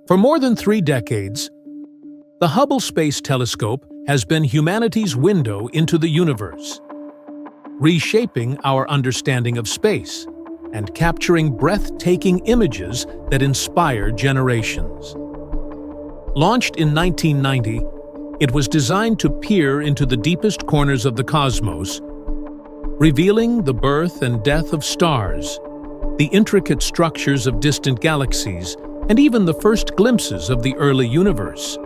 For more than 3 decades, the Hubble Space Telescope has been humanity's window into the universe, reshaping our understanding of space and capturing breathtaking images that inspire generations. Launched in 1990, it was designed to peer into the deepest corners of the cosmos, revealing the birth and death of stars, the intricate structures of distant galaxies, and even the first glimpses of the early universe.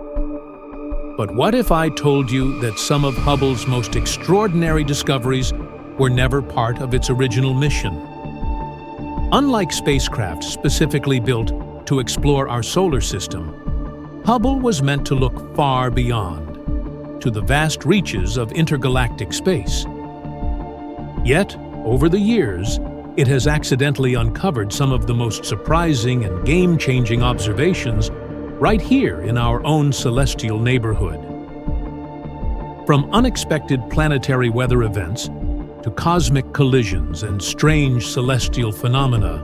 But what if I told you that some of Hubble's most extraordinary discoveries were never part of its original mission? Unlike spacecraft specifically built to explore our solar system, Hubble was meant to look far beyond, to the vast reaches of intergalactic space. Yet, over the years, it has accidentally uncovered some of the most surprising and game-changing observations right here in our own celestial neighborhood. From unexpected planetary weather events to cosmic collisions and strange celestial phenomena,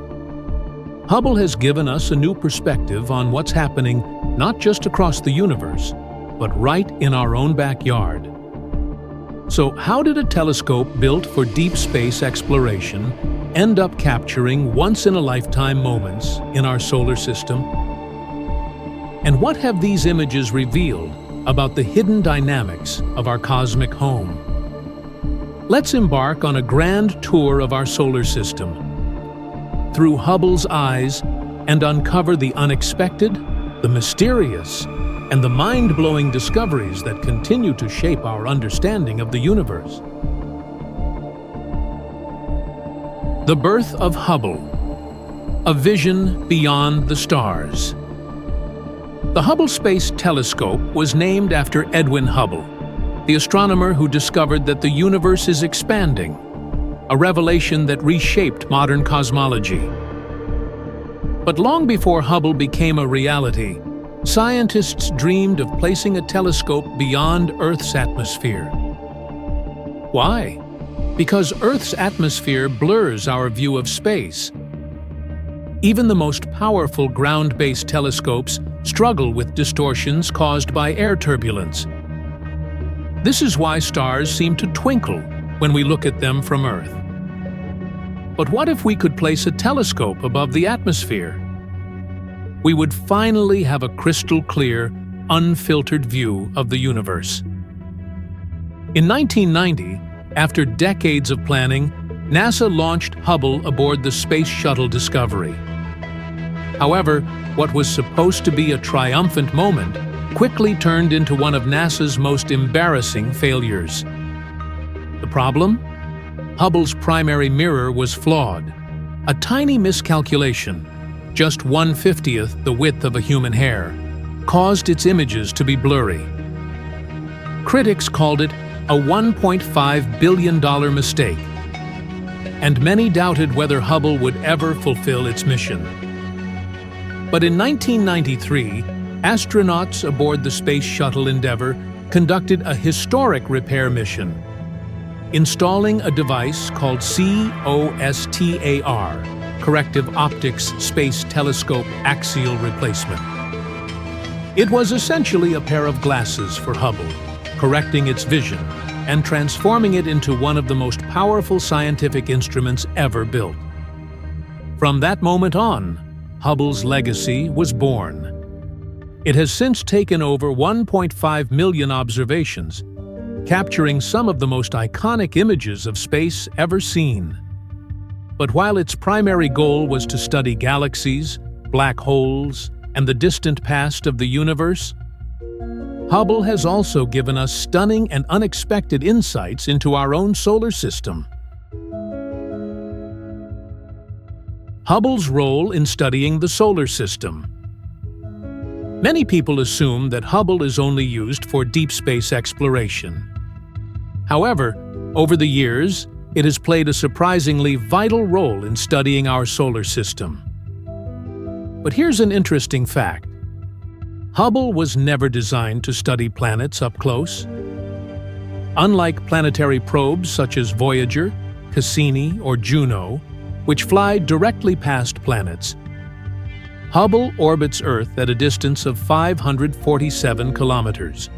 Hubble has given us a new perspective on what's happening not just across the universe, but right in our own backyard. So how did a telescope built for deep space exploration end up capturing once-in-a-lifetime moments in our solar system? And what have these images revealed about the hidden dynamics of our cosmic home? Let's embark on a grand tour of our solar system through Hubble's eyes and uncover the unexpected, the mysterious, and the mind-blowing discoveries that continue to shape our understanding of the universe. The birth of Hubble, a vision beyond the stars. The Hubble Space Telescope was named after Edwin Hubble, the astronomer who discovered that the universe is expanding, a revelation that reshaped modern cosmology. But long before Hubble became a reality, scientists dreamed of placing a telescope beyond Earth's atmosphere. Why? Because Earth's atmosphere blurs our view of space. Even the most powerful ground-based telescopes struggle with distortions caused by air turbulence. This is why stars seem to twinkle when we look at them from Earth. But what if we could place a telescope above the atmosphere? We would finally have a crystal-clear, unfiltered view of the universe. In 1990, after decades of planning, NASA launched Hubble aboard the Space Shuttle Discovery. However, what was supposed to be a triumphant moment quickly turned into one of NASA's most embarrassing failures. The problem? Hubble's primary mirror was flawed. A tiny miscalculation, just 1/50th the width of a human hair, caused its images to be blurry. Critics called it a $1.5 billion mistake, and many doubted whether Hubble would ever fulfill its mission. But in 1993, astronauts aboard the Space Shuttle Endeavour conducted a historic repair mission, installing a device called COSTAR, Corrective Optics Space Telescope Axial Replacement. It was essentially a pair of glasses for Hubble, correcting its vision and transforming it into one of the most powerful scientific instruments ever built. From that moment on, Hubble's legacy was born. It has since taken over 1.5 million observations, capturing some of the most iconic images of space ever seen. But while its primary goal was to study galaxies, black holes, and the distant past of the universe, Hubble has also given us stunning and unexpected insights into our own solar system. Hubble's role in studying the solar system. Many people assume that Hubble is only used for deep space exploration. However, over the years, it has played a surprisingly vital role in studying our solar system. But here's an interesting fact. Hubble was never designed to study planets up close. Unlike planetary probes such as Voyager, Cassini, or Juno, which fly directly past planets, Hubble orbits Earth at a distance of 547 kilometers,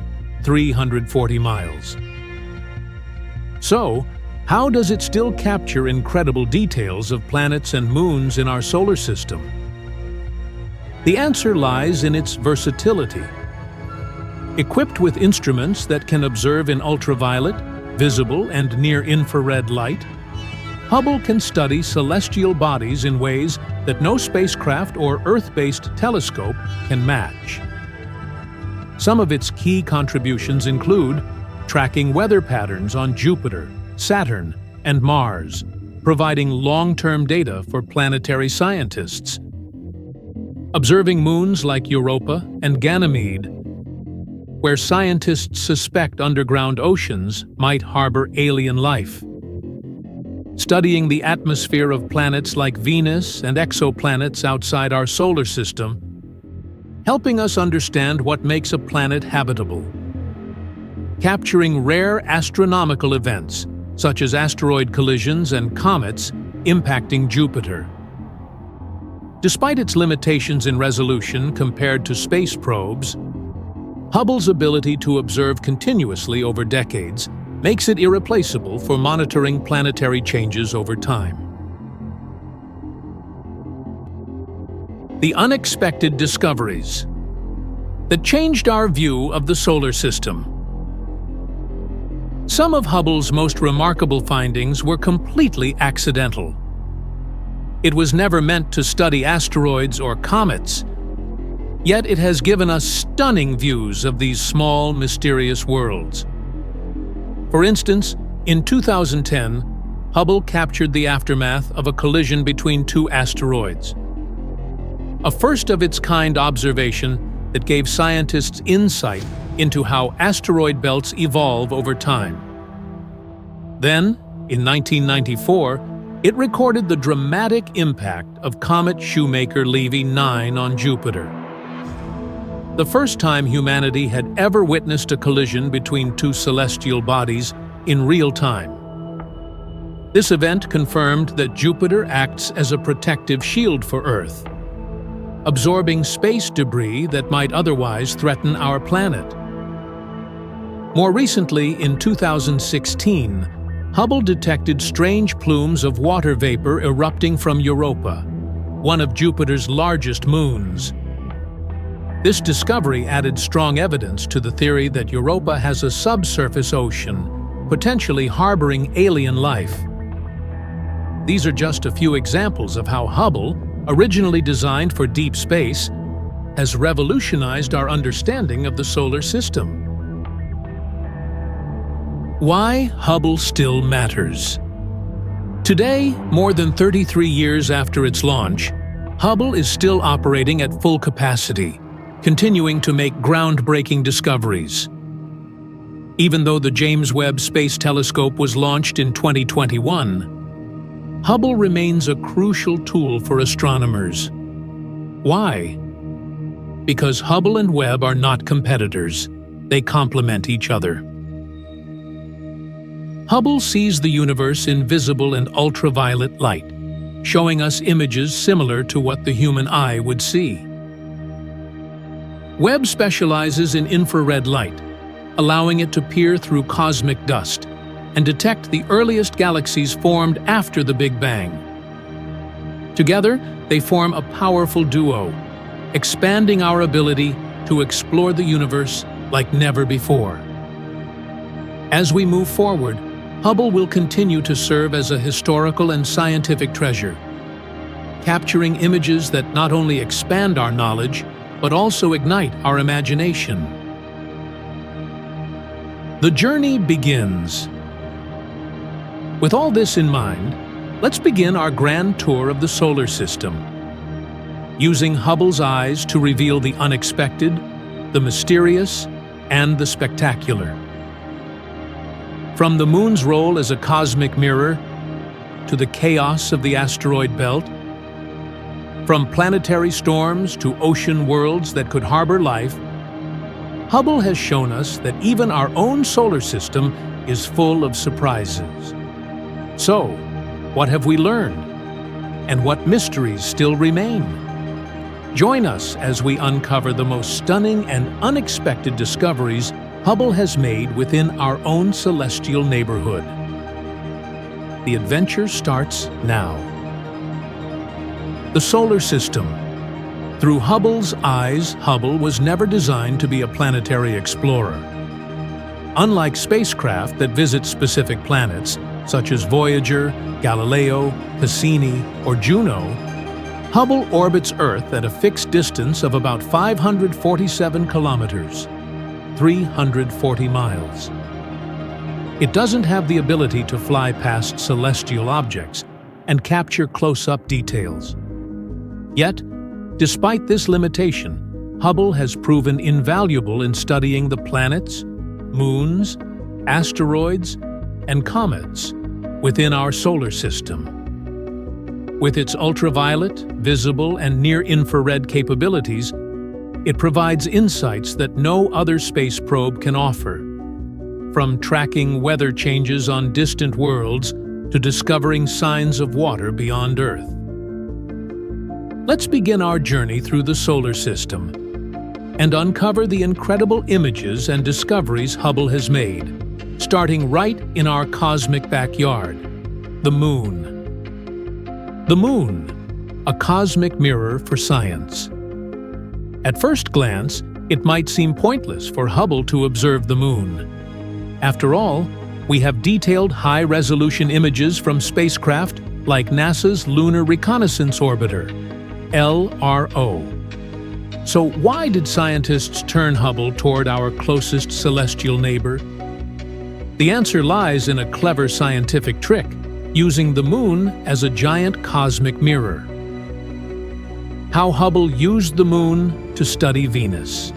340 miles. So, how does it still capture incredible details of planets and moons in our solar system? The answer lies in its versatility. Equipped with instruments that can observe in ultraviolet, visible, and near-infrared light, Hubble can study celestial bodies in ways that no spacecraft or Earth-based telescope can match. Some of its key contributions include tracking weather patterns on Jupiter, Saturn, and Mars, providing long-term data for planetary scientists, observing moons like Europa and Ganymede, where scientists suspect underground oceans might harbor alien life, studying the atmosphere of planets like Venus and exoplanets outside our solar system, helping us understand what makes a planet habitable, capturing rare astronomical events, such as asteroid collisions and comets impacting Jupiter. Despite its limitations in resolution compared to space probes, Hubble's ability to observe continuously over decades makes it irreplaceable for monitoring planetary changes over time. The unexpected discoveries that changed our view of the solar system. Some of Hubble's most remarkable findings were completely accidental. It was never meant to study asteroids or comets, yet it has given us stunning views of these small, mysterious worlds. For instance, in 2010, Hubble captured the aftermath of a collision between two asteroids. A first-of-its-kind observation that gave scientists insight into how asteroid belts evolve over time. Then, in 1994, it recorded the dramatic impact of Comet Shoemaker-Levy 9 on Jupiter. The first time humanity had ever witnessed a collision between two celestial bodies in real time. This event confirmed that Jupiter acts as a protective shield for Earth, absorbing space debris that might otherwise threaten our planet. More recently, in 2016, Hubble detected strange plumes of water vapor erupting from Europa, one of Jupiter's largest moons. This discovery added strong evidence to the theory that Europa has a subsurface ocean, potentially harboring alien life. These are just a few examples of how Hubble, originally designed for deep space, has revolutionized our understanding of the solar system. Why Hubble still matters. Today, more than 33 years after its launch, Hubble is still operating at full capacity, continuing to make groundbreaking discoveries. Even though the James Webb Space Telescope was launched in 2021, Hubble remains a crucial tool for astronomers. Why? Because Hubble and Webb are not competitors. They complement each other. Hubble sees the universe in visible and ultraviolet light, showing us images similar to what the human eye would see. Webb specializes in infrared light, allowing it to peer through cosmic dust and detect the earliest galaxies formed after the Big Bang. Together, they form a powerful duo, expanding our ability to explore the universe like never before. As we move forward, Hubble will continue to serve as a historical and scientific treasure, capturing images that not only expand our knowledge, but also ignite our imagination. The journey begins. With all this in mind, let's begin our grand tour of the solar system, using Hubble's eyes to reveal the unexpected, the mysterious, and the spectacular. From the moon's role as a cosmic mirror to the chaos of the asteroid belt, from planetary storms to ocean worlds that could harbor life, Hubble has shown us that even our own solar system is full of surprises. So, what have we learned? And what mysteries still remain? Join us as we uncover the most stunning and unexpected discoveries Hubble has made within our own celestial neighborhood. The adventure starts now. The solar system. Through Hubble's eyes, Hubble was never designed to be a planetary explorer. Unlike spacecraft that visit specific planets, such as Voyager, Galileo, Cassini, or Juno, Hubble orbits Earth at a fixed distance of about 547 kilometers, 340 miles. It doesn't have the ability to fly past celestial objects and capture close-up details. Yet, despite this limitation, Hubble has proven invaluable in studying the planets, moons, asteroids, and comets within our solar system. With its ultraviolet, visible, and near-infrared capabilities, it provides insights that no other space probe can offer. From tracking weather changes on distant worlds to discovering signs of water beyond Earth. Let's begin our journey through the solar system and uncover the incredible images and discoveries Hubble has made, starting right in our cosmic backyard, the Moon. The Moon, a cosmic mirror for science. At first glance, it might seem pointless for Hubble to observe the Moon. After all, we have detailed high-resolution images from spacecraft like NASA's Lunar Reconnaissance Orbiter, LRO. So why did scientists turn Hubble toward our closest celestial neighbor? The answer lies in a clever scientific trick, using the Moon as a giant cosmic mirror. How Hubble used the Moon to study Venus.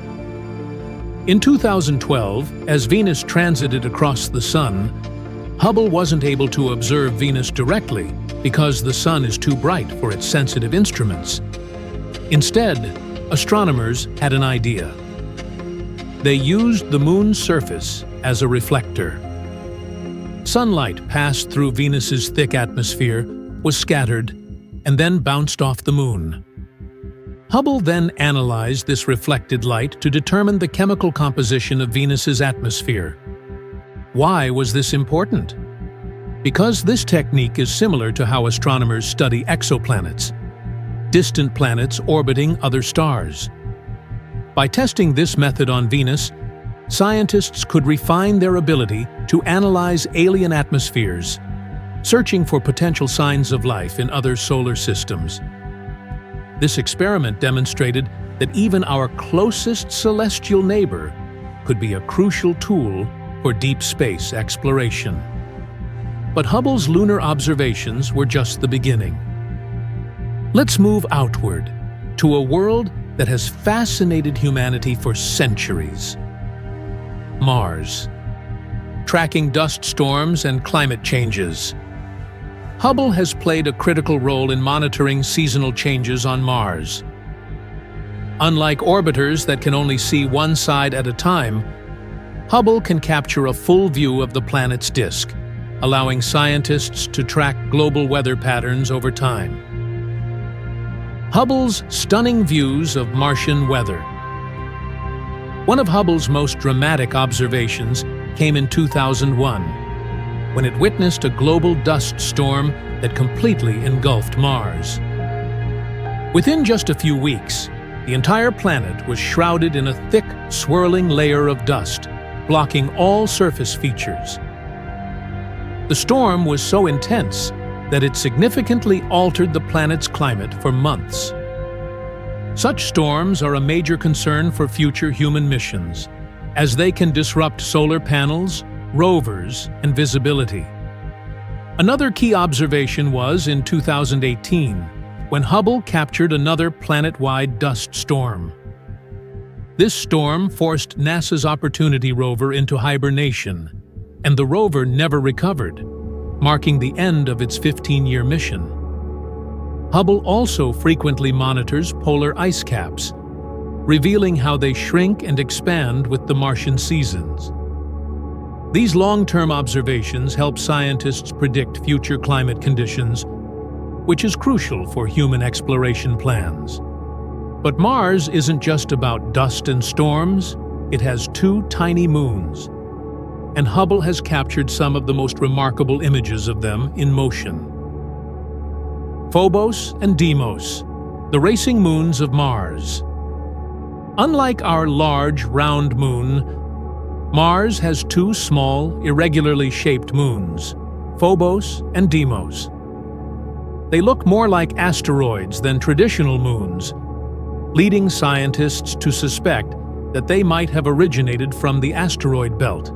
In 2012, as Venus transited across the Sun, Hubble wasn't able to observe Venus directly because the Sun is too bright for its sensitive instruments. Instead, astronomers had an idea. They used the Moon's surface as a reflector. Sunlight passed through Venus's thick atmosphere, was scattered, and then bounced off the Moon. Hubble then analyzed this reflected light to determine the chemical composition of Venus's atmosphere. Why was this important? Because this technique is similar to how astronomers study exoplanets, distant planets orbiting other stars. By testing this method on Venus, scientists could refine their ability to analyze alien atmospheres, searching for potential signs of life in other solar systems. This experiment demonstrated that even our closest celestial neighbor could be a crucial tool for deep space exploration. But Hubble's lunar observations were just the beginning. Let's move outward to a world that has fascinated humanity for centuries. Mars. Tracking dust storms and climate changes. Hubble has played a critical role in monitoring seasonal changes on Mars. Unlike orbiters that can only see one side at a time, Hubble can capture a full view of the planet's disk, allowing scientists to track global weather patterns over time. Hubble's stunning views of Martian weather. One of Hubble's most dramatic observations came in 2001, when it witnessed a global dust storm that completely engulfed Mars. Within just a few weeks, the entire planet was shrouded in a thick, swirling layer of dust, blocking all surface features. The storm was so intense that it significantly altered the planet's climate for months. Such storms are a major concern for future human missions, as they can disrupt solar panels, rovers, and visibility. Another key observation was in 2018, when Hubble captured another planet-wide dust storm. This storm forced NASA's Opportunity rover into hibernation, and the rover never recovered, marking the end of its 15-year mission. Hubble also frequently monitors polar ice caps, revealing how they shrink and expand with the Martian seasons. These long-term observations help scientists predict future climate conditions, which is crucial for human exploration plans. But Mars isn't just about dust and storms, it has two tiny moons. And Hubble has captured some of the most remarkable images of them in motion. Phobos and Deimos, the racing moons of Mars. Unlike our large, round moon, Mars has two small, irregularly shaped moons, Phobos and Deimos. They look more like asteroids than traditional moons, leading scientists to suspect that they might have originated from the asteroid belt.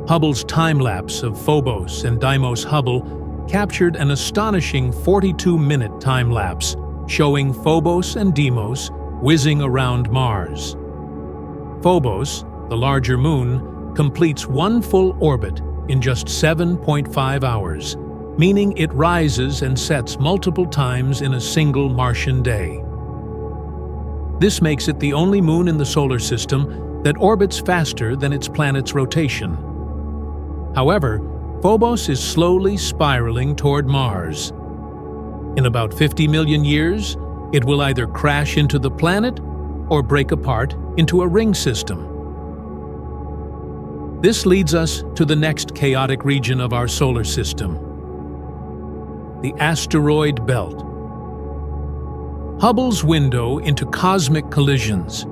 Hubble's time-lapse of Phobos and Deimos Hubble captured an astonishing 42-minute time-lapse showing Phobos and Deimos whizzing around Mars. Phobos, the larger moon, completes one full orbit in just 7.5 hours, meaning it rises and sets multiple times in a single Martian day. This makes it the only moon in the solar system that orbits faster than its planet's rotation. However, Phobos is slowly spiraling toward Mars. In about 50 million years, it will either crash into the planet or break apart into a ring system. This leads us to the next chaotic region of our solar system, the asteroid belt. Hubble's window into cosmic collisions.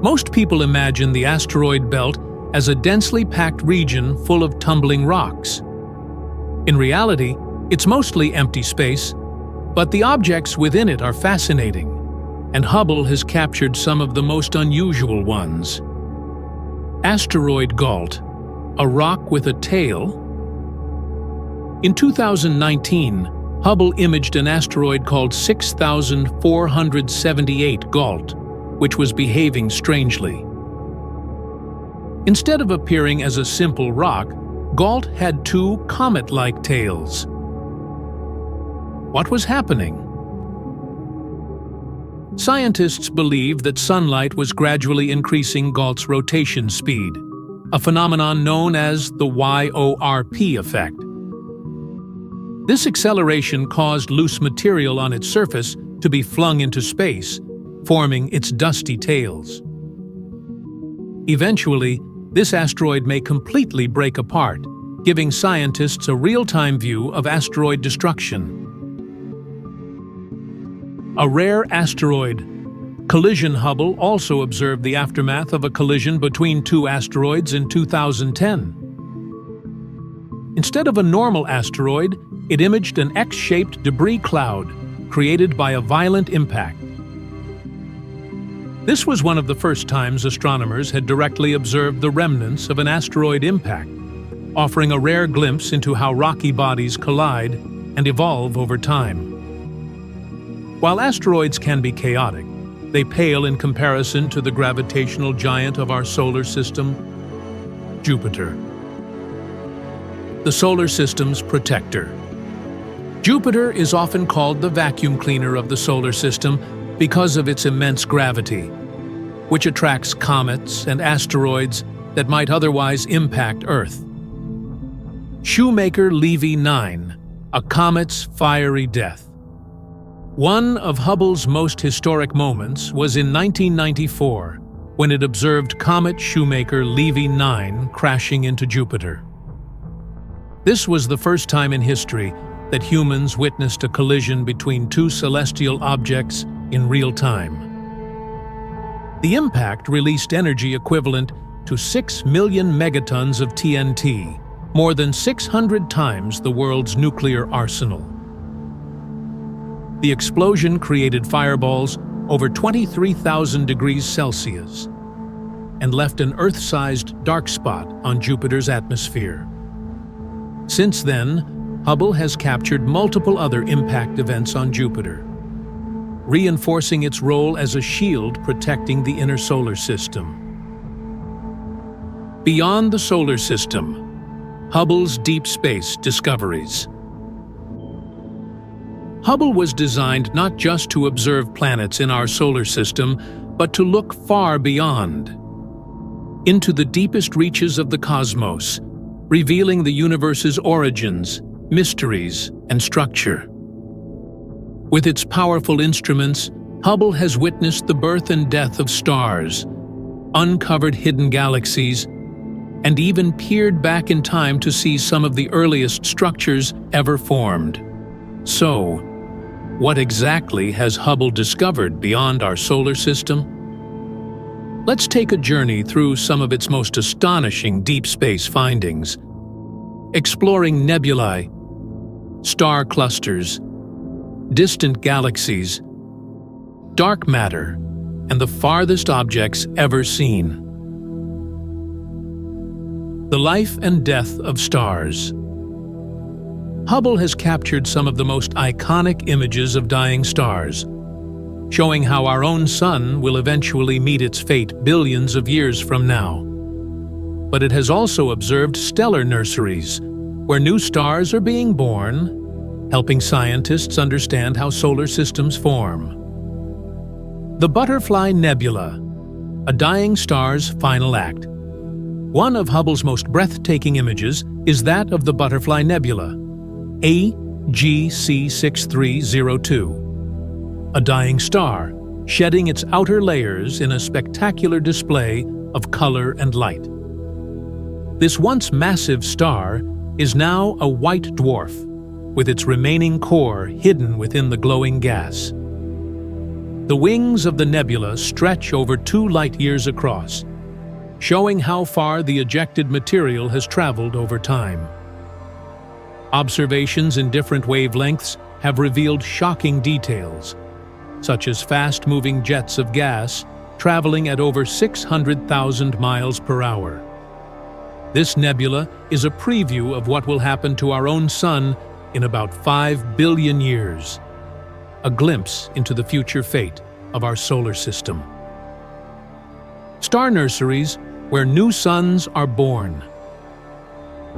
Most people imagine the asteroid belt as a densely packed region full of tumbling rocks. In reality, it's mostly empty space, but the objects within it are fascinating, and Hubble has captured some of the most unusual ones. Asteroid Gault, a rock with a tail. In 2019, Hubble imaged an asteroid called 6478 Gault, which was behaving strangely. Instead of appearing as a simple rock, Gault had two comet-like tails. What was happening? Scientists believe that sunlight was gradually increasing Gault's rotation speed, a phenomenon known as the YORP effect. This acceleration caused loose material on its surface to be flung into space, forming its dusty tails. Eventually, this asteroid may completely break apart, giving scientists a real-time view of asteroid destruction. A rare asteroid. Collision Hubble also observed the aftermath of a collision between two asteroids in 2010. Instead of a normal asteroid, it imaged an X-shaped debris cloud created by a violent impact. This was one of the first times astronomers had directly observed the remnants of an asteroid impact, offering a rare glimpse into how rocky bodies collide and evolve over time. While asteroids can be chaotic, they pale in comparison to the gravitational giant of our solar system, Jupiter. The solar system's protector. Jupiter is often called the vacuum cleaner of the solar system because of its immense gravity, which attracts comets and asteroids that might otherwise impact Earth. Shoemaker-Levy 9, a comet's fiery death. One of Hubble's most historic moments was in 1994, when it observed comet Shoemaker-Levy 9 crashing into Jupiter. This was the first time in history that humans witnessed a collision between two celestial objects in real time. The impact released energy equivalent to 6 million megatons of TNT, more than 600 times the world's nuclear arsenal. The explosion created fireballs over 23,000 degrees Celsius and left an Earth-sized dark spot on Jupiter's atmosphere. Since then, Hubble has captured multiple other impact events on Jupiter, reinforcing its role as a shield protecting the inner solar system. Beyond the solar system, Hubble's deep space discoveries. Hubble was designed not just to observe planets in our solar system, but to look far beyond, into the deepest reaches of the cosmos, revealing the universe's origins, mysteries, and structure. With its powerful instruments, Hubble has witnessed the birth and death of stars, uncovered hidden galaxies, and even peered back in time to see some of the earliest structures ever formed. So, what exactly has Hubble discovered beyond our solar system? Let's take a journey through some of its most astonishing deep space findings, exploring nebulae, star clusters, distant galaxies, dark matter, and the farthest objects ever seen. The life and death of stars. Hubble has captured some of the most iconic images of dying stars, showing how our own sun will eventually meet its fate billions of years from now. But it has also observed stellar nurseries, where new stars are being born, helping scientists understand how solar systems form. The Butterfly Nebula, a dying star's final act. One of Hubble's most breathtaking images is that of the Butterfly Nebula, AGC 6302. A dying star, shedding its outer layers in a spectacular display of color and light. This once massive star is now a white dwarf, with its remaining core hidden within the glowing gas. The wings of the nebula stretch over 2 light-years across, showing how far the ejected material has traveled over time. Observations in different wavelengths have revealed shocking details, such as fast-moving jets of gas traveling at over 600,000 miles per hour. This nebula is a preview of what will happen to our own sun in about 5 billion years, a glimpse into the future fate of our solar system. Star nurseries, where new suns are born.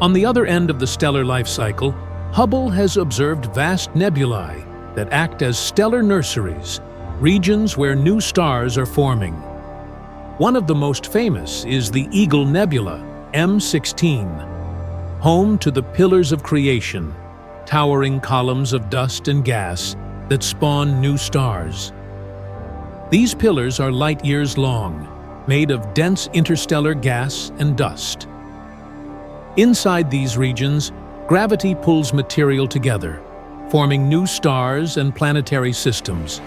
On the other end of the stellar life cycle, Hubble has observed vast nebulae that act as stellar nurseries, regions where new stars are forming. One of the most famous is the Eagle Nebula, M16, home to the pillars of creation, towering columns of dust and gas that spawn new stars. These pillars are light-years long, made of dense interstellar gas and dust. Inside these regions, gravity pulls material together, forming new stars and planetary systems.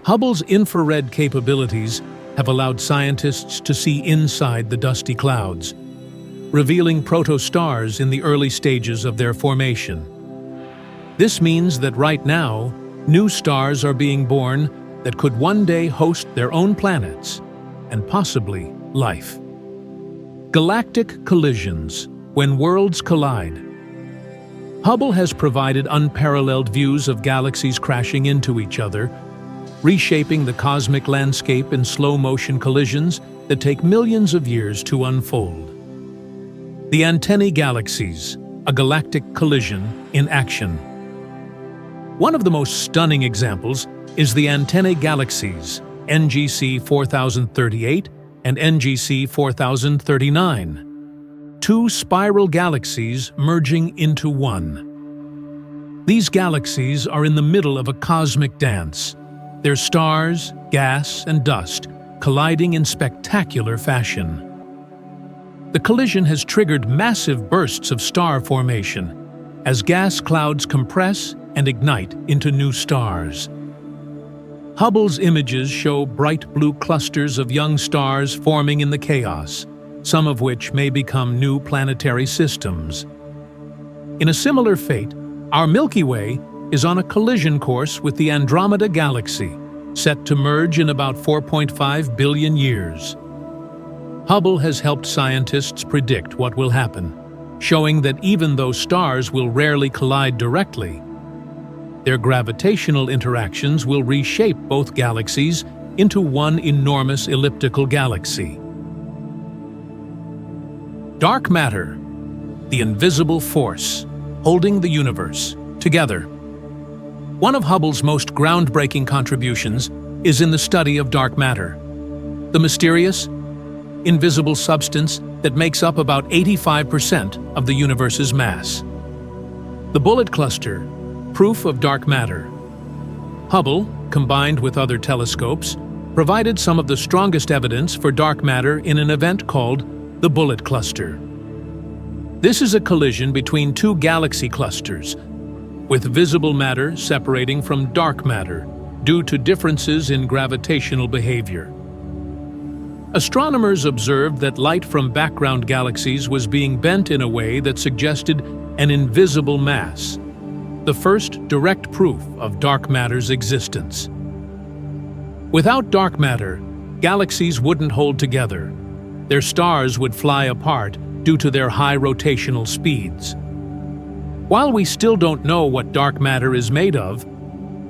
Hubble's infrared capabilities have allowed scientists to see inside the dusty clouds, revealing protostars in the early stages of their formation. This means that right now, new stars are being born that could one day host their own planets, and possibly life. Galactic collisions, when worlds collide. Hubble has provided unparalleled views of galaxies crashing into each other, reshaping the cosmic landscape in slow-motion collisions that take millions of years to unfold. The Antennae Galaxies, a galactic collision in action. One of the most stunning examples is the Antennae Galaxies, NGC 4038 and NGC 4039. 2 spiral galaxies merging into one. These galaxies are in the middle of a cosmic dance, their stars, gas, and dust colliding in spectacular fashion. The collision has triggered massive bursts of star formation as gas clouds compress and ignite into new stars. Hubble's images show bright blue clusters of young stars forming in the chaos, some of which may become new planetary systems. In a similar fate, our Milky Way is on a collision course with the Andromeda Galaxy, set to merge in about 4.5 billion years. Hubble has helped scientists predict what will happen, showing that even though stars will rarely collide directly, their gravitational interactions will reshape both galaxies into one enormous elliptical galaxy. Dark matter, the invisible force holding the universe together. One of Hubble's most groundbreaking contributions is in the study of dark matter, the mysterious, invisible substance that makes up about 85% of the universe's mass. The Bullet Cluster, proof of dark matter, Hubble, combined with other telescopes, provided some of the strongest evidence for dark matter in an event called the Bullet Cluster. This is a collision between two galaxy clusters, with visible matter separating from dark matter due to differences in gravitational behavior. Astronomers observed that light from background galaxies was being bent in a way that suggested an invisible mass, the first direct proof of dark matter's existence. Without dark matter, galaxies wouldn't hold together. Their stars would fly apart due to their high rotational speeds. While we still don't know what dark matter is made of,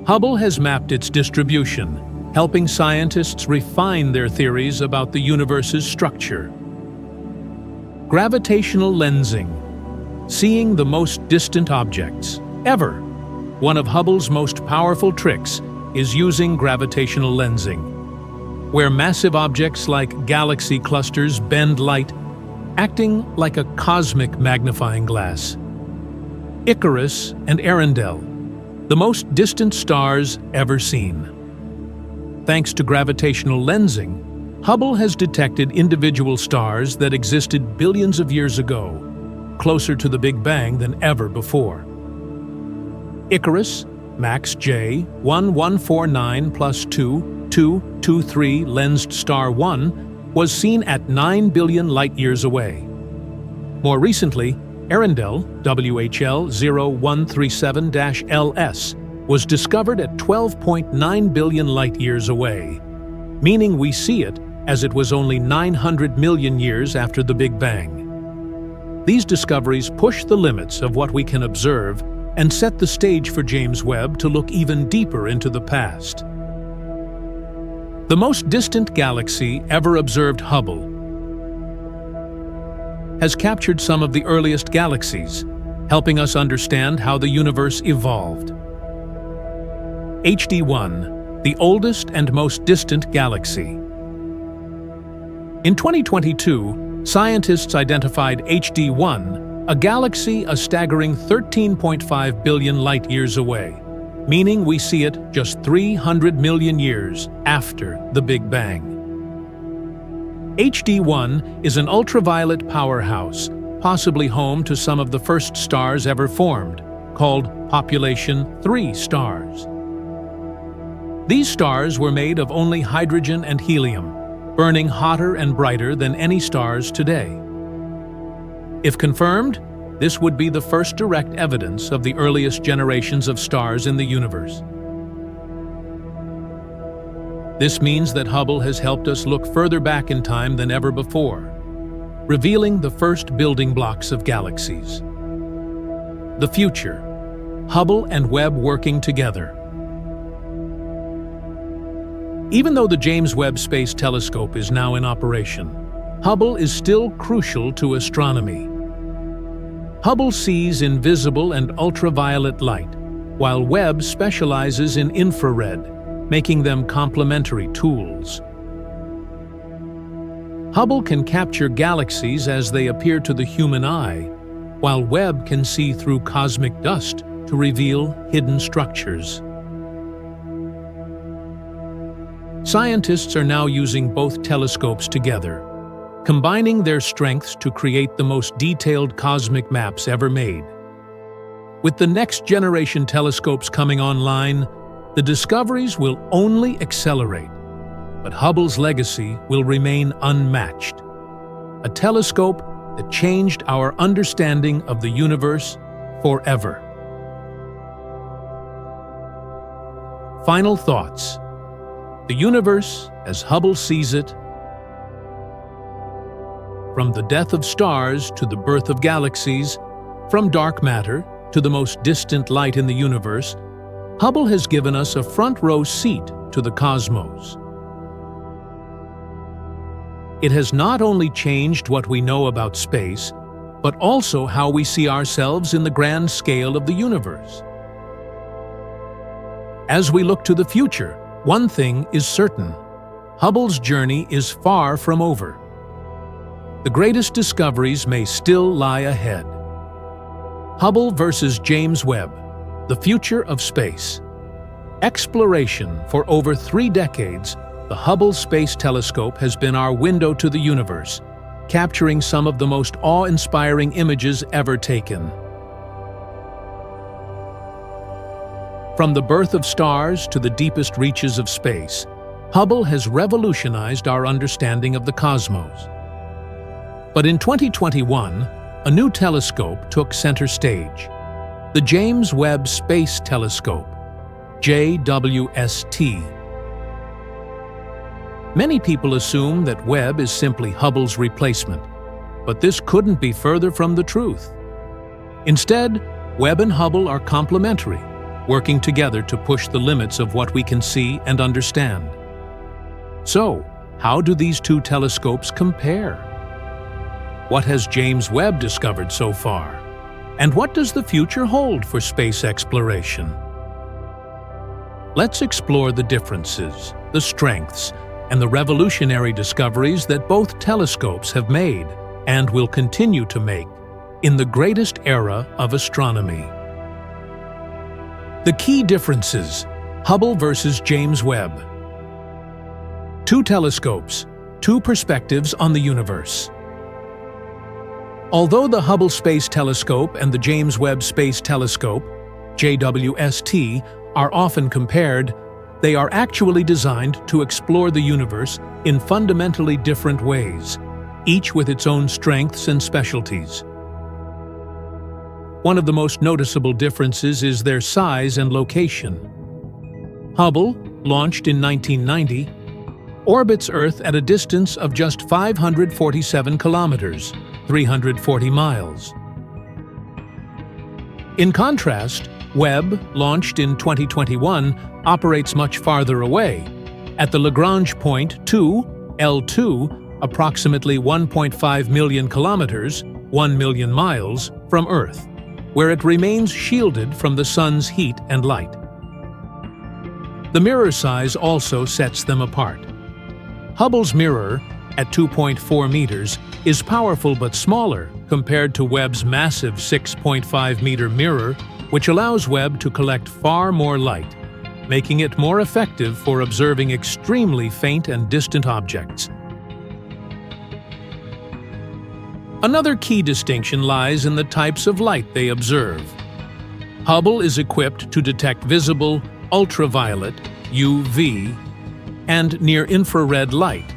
Hubble has mapped its distribution, helping scientists refine their theories about the universe's structure. Gravitational lensing, seeing the most distant objects ever. One of Hubble's most powerful tricks is using gravitational lensing, where massive objects like galaxy clusters bend light, acting like a cosmic magnifying glass. Icarus and Earendel, the most distant stars ever seen. Thanks to gravitational lensing, Hubble has detected individual stars that existed billions of years ago, closer to the Big Bang than ever before. Icarus, Max J 1149 plus 2223 lensed star 1, was seen at 9 billion light-years away. More recently, Earendel, WHL 0137-LS, was discovered at 12.9 billion light-years away, meaning we see it as it was only 900 million years after the Big Bang. These discoveries push the limits of what we can observe and set the stage for James Webb to look even deeper into the past. The most distant galaxy ever observed, Hubble, has captured some of the earliest galaxies, helping us understand how the universe evolved. HD1, the oldest and most distant galaxy. In 2022, scientists identified HD1, a galaxy a staggering 13.5 billion light-years away, meaning we see it just 300 million years after the Big Bang. HD1 is an ultraviolet powerhouse, possibly home to some of the first stars ever formed, called Population 3 stars. These stars were made of only hydrogen and helium, burning hotter and brighter than any stars today. If confirmed, this would be the first direct evidence of the earliest generations of stars in the universe. This means that Hubble has helped us look further back in time than ever before, revealing the first building blocks of galaxies. The future, Hubble and Webb working together. Even though the James Webb Space Telescope is now in operation, Hubble is still crucial to astronomy. Hubble sees invisible and ultraviolet light, while Webb specializes in infrared, making them complementary tools. Hubble can capture galaxies as they appear to the human eye, while Webb can see through cosmic dust to reveal hidden structures. Scientists are now using both telescopes together, combining their strengths to create the most detailed cosmic maps ever made. With the next-generation telescopes coming online, the discoveries will only accelerate, but Hubble's legacy will remain unmatched. A telescope that changed our understanding of the universe forever. Final thoughts. The universe, as Hubble sees it, from the death of stars to the birth of galaxies, from dark matter to the most distant light in the universe, Hubble has given us a front-row seat to the cosmos. It has not only changed what we know about space, but also how we see ourselves in the grand scale of the universe. As we look to the future, one thing is certain: Hubble's journey is far from over. The greatest discoveries may still lie ahead. Hubble versus James Webb, the future of space. Exploration. For over 3 decades, the Hubble Space Telescope has been our window to the universe, capturing some of the most awe-inspiring images ever taken. From the birth of stars to the deepest reaches of space, Hubble has revolutionized our understanding of the cosmos. But in 2021, a new telescope took center stage: the James Webb Space Telescope, JWST. Many people assume that Webb is simply Hubble's replacement, but this couldn't be further from the truth. Instead, Webb and Hubble are complementary, working together to push the limits of what we can see and understand. So, how do these two telescopes compare? What has James Webb discovered so far? And what does the future hold for space exploration? Let's explore the differences, the strengths, and the revolutionary discoveries that both telescopes have made and will continue to make in the greatest era of astronomy. The key differences: Hubble versus James Webb. Two telescopes, two perspectives on the universe. Although the Hubble Space Telescope and the James Webb Space Telescope, JWST, are often compared, they are actually designed to explore the universe in fundamentally different ways, each with its own strengths and specialties. One of the most noticeable differences is their size and location. Hubble, launched in 1990, orbits Earth at a distance of just 547 kilometers, 340 miles. In contrast, Webb, launched in 2021, operates much farther away, at the Lagrange point 2, L2, approximately 1.5 million kilometers, 1 million miles, from Earth, where it remains shielded from the Sun's heat and light. The mirror size also sets them apart. Hubble's mirror, at 2.4 meters, is powerful but smaller compared to Webb's massive 6.5-meter mirror, which allows Webb to collect far more light, making it more effective for observing extremely faint and distant objects. Another key distinction lies in the types of light they observe. Hubble is equipped to detect visible, ultraviolet, UV, and near-infrared light,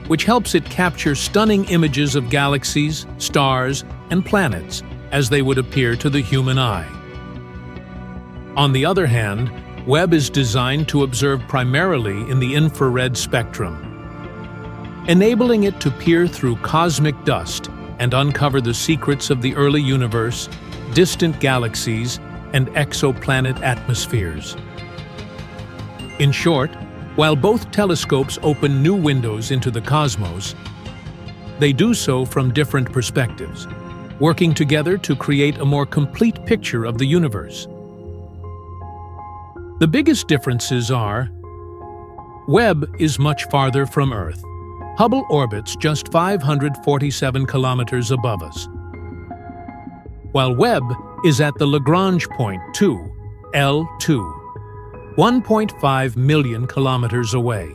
which helps it capture stunning images of galaxies, stars, and planets as they would appear to the human eye. On the other hand, Webb is designed to observe primarily in the infrared spectrum, enabling it to peer through cosmic dust and uncover the secrets of the early universe, distant galaxies, and exoplanet atmospheres. In short, while both telescopes open new windows into the cosmos, they do so from different perspectives, working together to create a more complete picture of the universe. The biggest differences are: Webb is much farther from Earth. Hubble orbits just 547 kilometers above us, while Webb is at the Lagrange point 2, L2, 1.5 million kilometers away.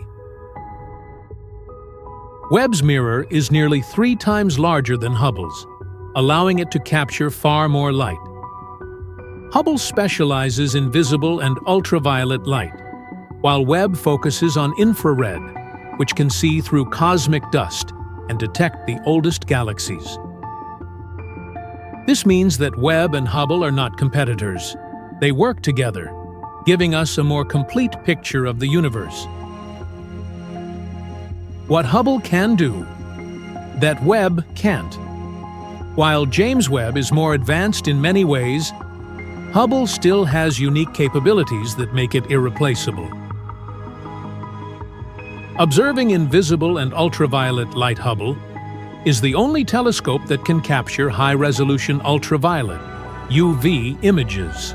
Webb's mirror is nearly 3 times larger than Hubble's, allowing it to capture far more light. Hubble specializes in visible and ultraviolet light, while Webb focuses on infrared, which can see through cosmic dust and detect the oldest galaxies. This means that Webb and Hubble are not competitors. They work together, giving us a more complete picture of the universe. What Hubble can do, that Webb can't. While James Webb is more advanced in many ways, Hubble still has unique capabilities that make it irreplaceable. Observing in visible and ultraviolet light, Hubble is the only telescope that can capture high-resolution ultraviolet, UV, images.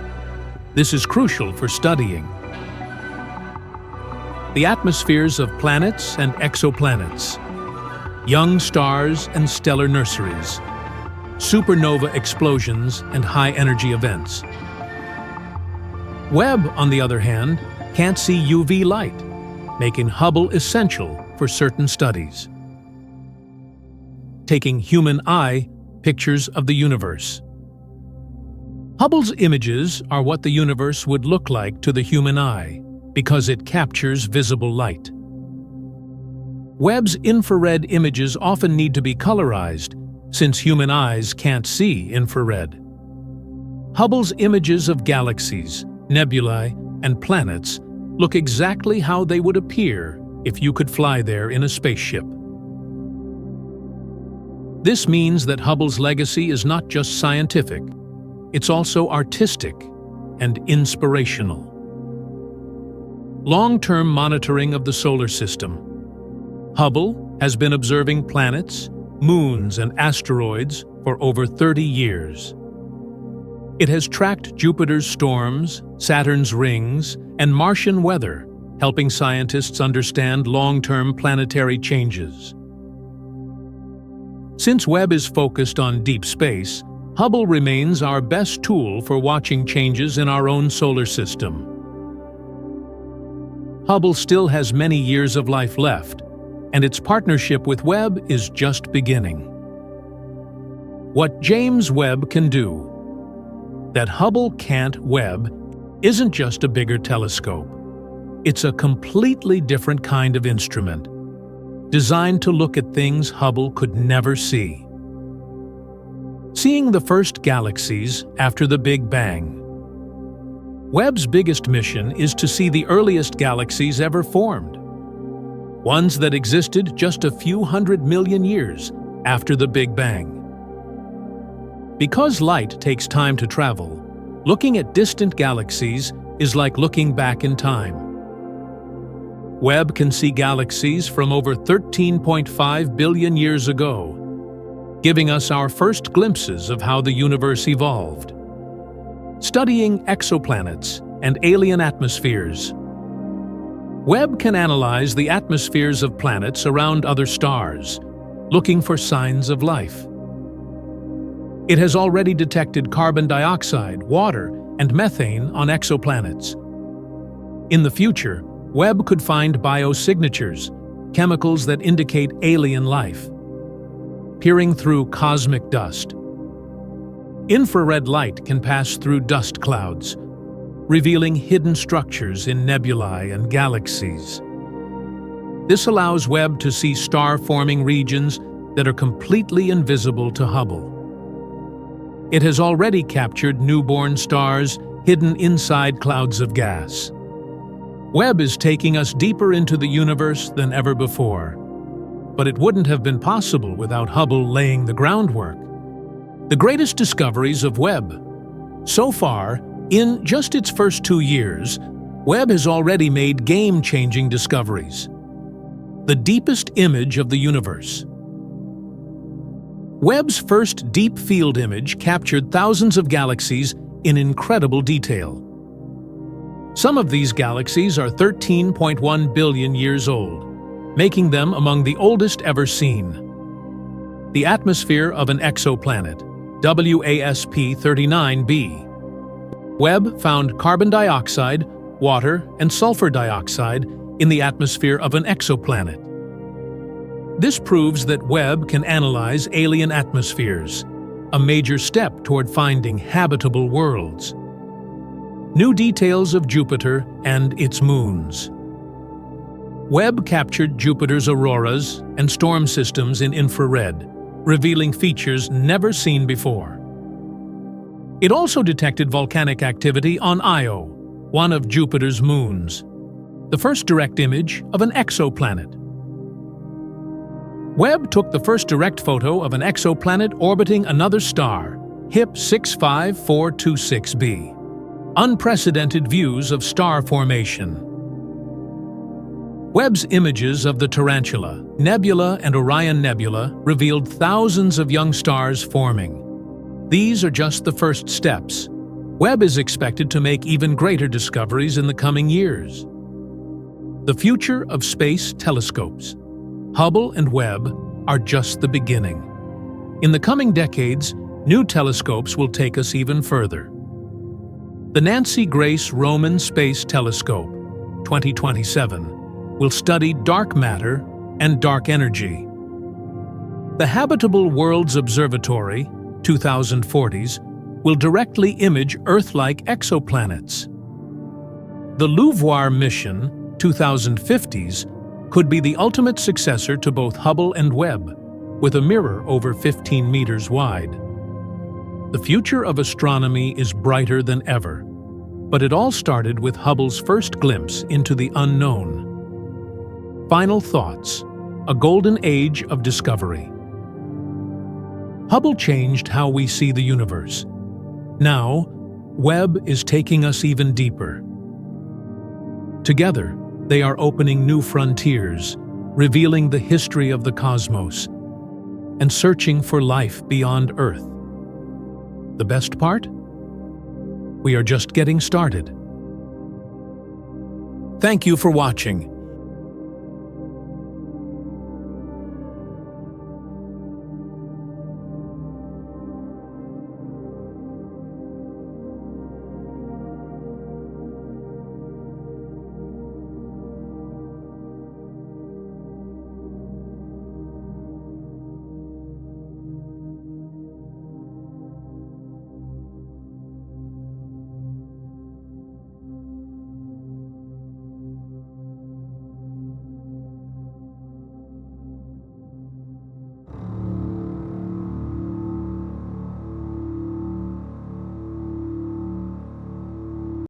This is crucial for studying the atmospheres of planets and exoplanets, young stars and stellar nurseries, supernova explosions and high-energy events. Webb, on the other hand, can't see UV light, making Hubble essential for certain studies. Taking human eye pictures of the universe. Hubble's images are what the universe would look like to the human eye because it captures visible light. Webb's infrared images often need to be colorized since human eyes can't see infrared. Hubble's images of galaxies, nebulae, and planets look exactly how they would appear if you could fly there in a spaceship. This means that Hubble's legacy is not just scientific, it's also artistic and inspirational. Long-term monitoring of the solar system. Hubble has been observing planets, moons, and asteroids for over 30 years. It has tracked Jupiter's storms, Saturn's rings, and Martian weather, helping scientists understand long-term planetary changes. Since Webb is focused on deep space, Hubble remains our best tool for watching changes in our own solar system. Hubble still has many years of life left, and its partnership with Webb is just beginning. What James Webb can do that Hubble can't, Webb isn't just a bigger telescope. It's a completely different kind of instrument, designed to look at things Hubble could never see. Seeing the first galaxies after the Big Bang. Webb's biggest mission is to see the earliest galaxies ever formed, ones that existed just a few 100 million years after the Big Bang. Because light takes time to travel, looking at distant galaxies is like looking back in time. Webb can see galaxies from over 13.5 billion years ago, giving us our first glimpses of how the universe evolved. Studying exoplanets and alien atmospheres. Webb can analyze the atmospheres of planets around other stars, looking for signs of life. It has already detected carbon dioxide, water, and methane on exoplanets. In the future, Webb could find biosignatures, chemicals that indicate alien life. Peering through cosmic dust. Infrared light can pass through dust clouds, revealing hidden structures in nebulae and galaxies. This allows Webb to see star-forming regions that are completely invisible to Hubble. It has already captured newborn stars hidden inside clouds of gas. Webb is taking us deeper into the universe than ever before. But it wouldn't have been possible without Hubble laying the groundwork. The greatest discoveries of Webb. So far, in just its first 2 years, Webb has already made game-changing discoveries. The deepest image of the universe. Webb's first deep field image captured thousands of galaxies in incredible detail. Some of these galaxies are 13.1 billion years old, making them among the oldest ever seen. The atmosphere of an exoplanet, WASP-39b. Webb found carbon dioxide, water, and sulfur dioxide in the atmosphere of an exoplanet. This proves that Webb can analyze alien atmospheres, a major step toward finding habitable worlds. New details of Jupiter and its moons. Webb captured Jupiter's auroras and storm systems in infrared, revealing features never seen before. It also detected volcanic activity on Io, one of Jupiter's moons, the first direct image of an exoplanet. Webb took the first direct photo of an exoplanet orbiting another star, HIP 65426b. Unprecedented views of star formation. Webb's images of the Tarantula, Nebula, and Orion Nebula revealed thousands of young stars forming. These are just the first steps. Webb is expected to make even greater discoveries in the coming years. The future of space telescopes. Hubble and Webb are just the beginning. In the coming decades, new telescopes will take us even further. The Nancy Grace Roman Space Telescope, 2027, will study dark matter and dark energy. The Habitable Worlds Observatory, 2040s, will directly image Earth-like exoplanets. The LUVOIR mission, 2050s, could be the ultimate successor to both Hubble and Webb, with a mirror over 15 meters wide. The future of astronomy is brighter than ever, but it all started with Hubble's first glimpse into the unknown. Final thoughts: a golden age of discovery. Hubble changed how we see the universe. Now, Webb is taking us even deeper. Together, they are opening new frontiers, revealing the history of the cosmos, and searching for life beyond Earth. The best part? We are just getting started. Thank you for watching.